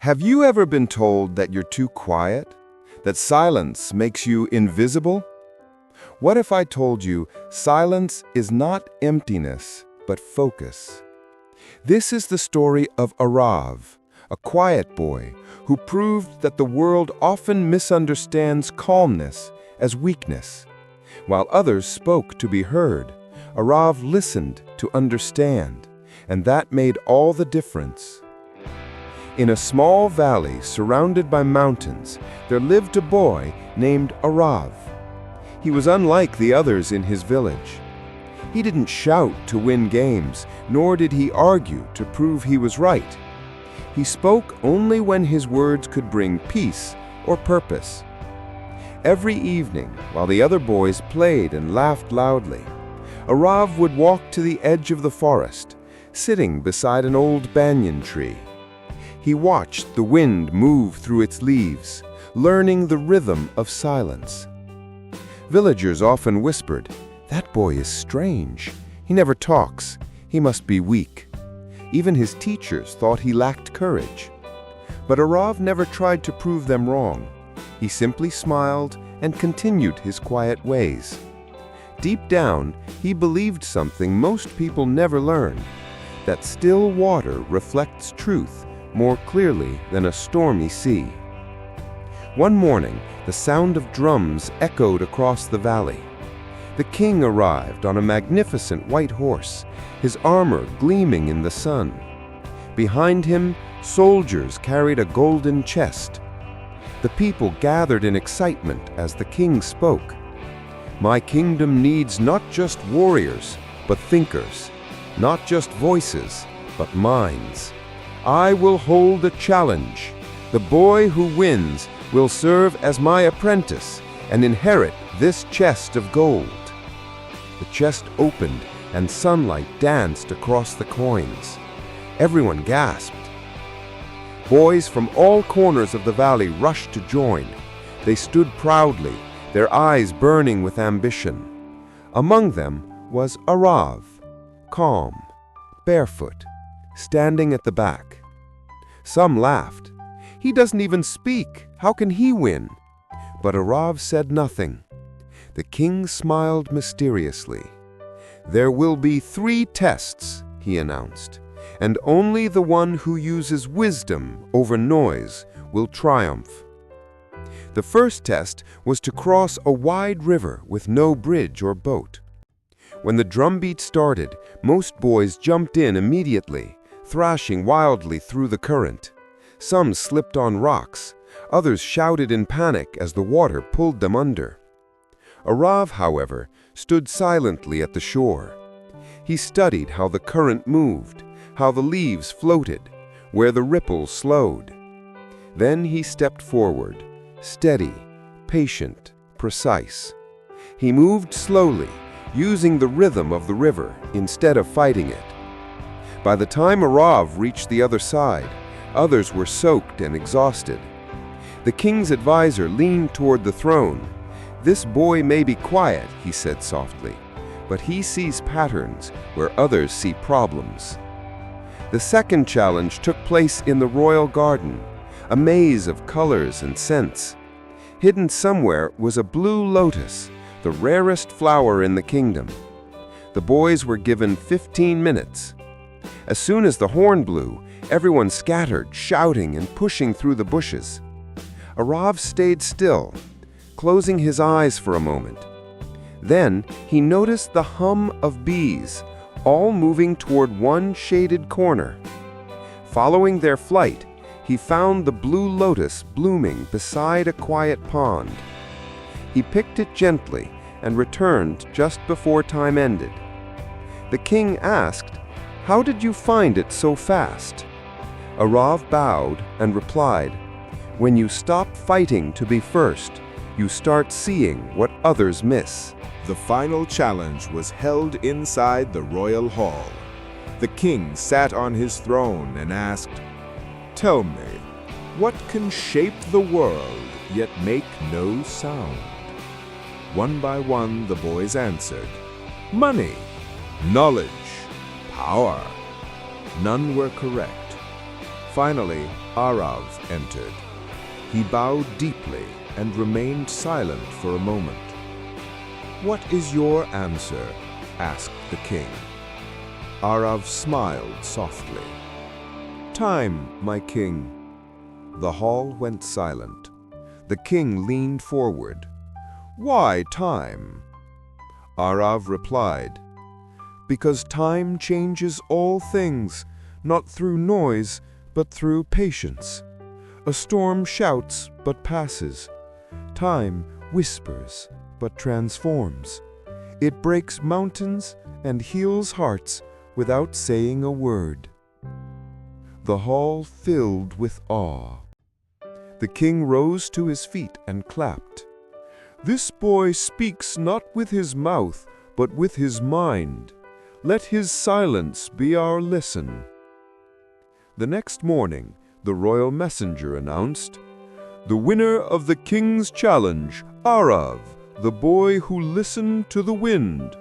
Have you ever been told that you're too quiet? That silence makes you invisible? What if I told you silence is not emptiness, but focus? This is the story of Arav, a quiet boy who proved that the world often misunderstands calmness as weakness. While others spoke to be heard, Arav listened to understand, and that made all the difference. In a small valley surrounded by mountains, there lived a boy named Arav. He was unlike the others in his village. He didn't shout to win games, nor did he argue to prove he was right. He spoke only when his words could bring peace or purpose. Every evening, while the other boys played and laughed loudly, Arav would walk to the edge of the forest, sitting beside an old banyan tree. He watched the wind move through its leaves, learning the rhythm of silence. Villagers often whispered, "That boy is strange. He never talks. He must be weak." Even his teachers thought he lacked courage. But Arav never tried to prove them wrong. He simply smiled and continued his quiet ways. Deep down, he believed something most people never learn, that still water reflects truth more clearly than a stormy sea. One morning, the sound of drums echoed across the valley. The king arrived on a magnificent white horse, his armor gleaming in the sun. Behind him, soldiers carried a golden chest. The people gathered in excitement as the king spoke. "My kingdom needs not just warriors, but thinkers, not just voices, but minds. I will hold a challenge. The boy who wins will serve as my apprentice and inherit this chest of gold." The chest opened and sunlight danced across the coins. Everyone gasped. Boys from all corners of the valley rushed to join. They stood proudly, their eyes burning with ambition. Among them was Arav, calm, barefoot, standing at the back. Some laughed. "He doesn't even speak. How can he win?" But Arav said nothing. The king smiled mysteriously. "There will be 3 tests," he announced, "and only the one who uses wisdom over noise will triumph." The first test was to cross a wide river with no bridge or boat. When the drumbeat started, most boys jumped in immediately, thrashing wildly through the current. Some slipped on rocks, others shouted in panic as the water pulled them under. Arav, however, stood silently at the shore. He studied how the current moved, how the leaves floated, where the ripples slowed. Then he stepped forward, steady, patient, precise. He moved slowly, using the rhythm of the river instead of fighting it. By the time Arav reached the other side, others were soaked and exhausted. The king's advisor leaned toward the throne. "This boy may be quiet," he said softly, "but he sees patterns where others see problems." The second challenge took place in the royal garden, a maze of colors and scents. Hidden somewhere was a blue lotus, the rarest flower in the kingdom. The boys were given 15 minutes. As soon as the horn blew, everyone scattered, shouting and pushing through the bushes. Arav stayed still, closing his eyes for a moment. Then he noticed the hum of bees, all moving toward one shaded corner. Following their flight, he found the blue lotus blooming beside a quiet pond. He picked it gently and returned just before time ended. The king asked, "How did you find it so fast?" Arav bowed and replied, "When you stop fighting to be first, you start seeing what others miss." The final challenge was held inside the royal hall. The king sat on his throne and asked, "Tell me, what can shape the world yet make no sound?" One by one the boys answered, "Money, knowledge, power." None were correct. Finally, Arav entered. He bowed deeply and remained silent for a moment. "What is your answer?" asked the king. Arav smiled softly. "Time, my king." The hall went silent. The king leaned forward. "Why time?" Arav replied, "Because time changes all things, not through noise, but through patience. A storm shouts, but passes. Time whispers, but transforms. It breaks mountains and heals hearts without saying a word." The hall filled with awe. The king rose to his feet and clapped. "This boy speaks not with his mouth, but with his mind. Let his silence be our listen." The next morning, the royal messenger announced, "The winner of the king's challenge, Arav, the boy who listened to the wind."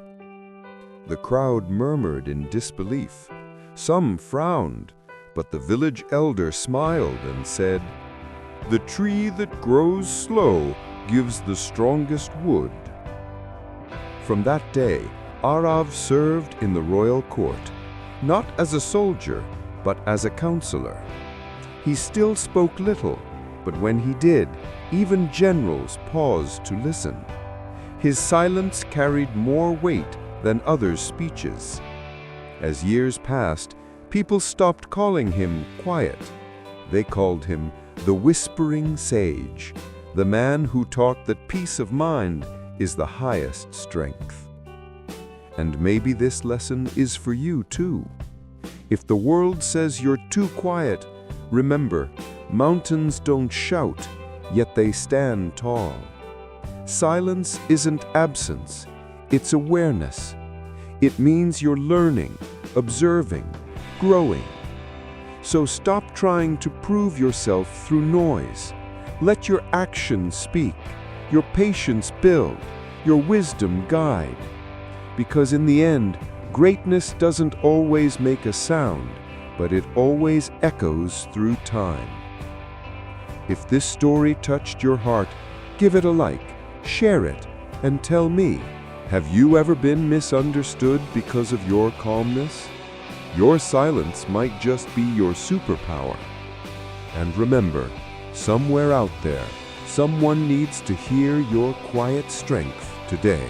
The crowd murmured in disbelief. Some frowned, but the village elder smiled and said, "The tree that grows slow gives the strongest wood." From that day, Arav served in the royal court, not as a soldier, but as a counselor. He still spoke little, but when he did, even generals paused to listen. His silence carried more weight than others' speeches. As years passed, people stopped calling him quiet. They called him the whispering sage, the man who taught that peace of mind is the highest strength. And maybe this lesson is for you too. If the world says you're too quiet, remember, mountains don't shout, yet they stand tall. Silence isn't absence, it's awareness. It means you're learning, observing, growing. So stop trying to prove yourself through noise. Let your actions speak, your patience build, your wisdom guide. Because in the end, greatness doesn't always make a sound, but it always echoes through time. If this story touched your heart, give it a like, share it, and tell me, have you ever been misunderstood because of your calmness? Your silence might just be your superpower. And remember, somewhere out there, someone needs to hear your quiet strength today.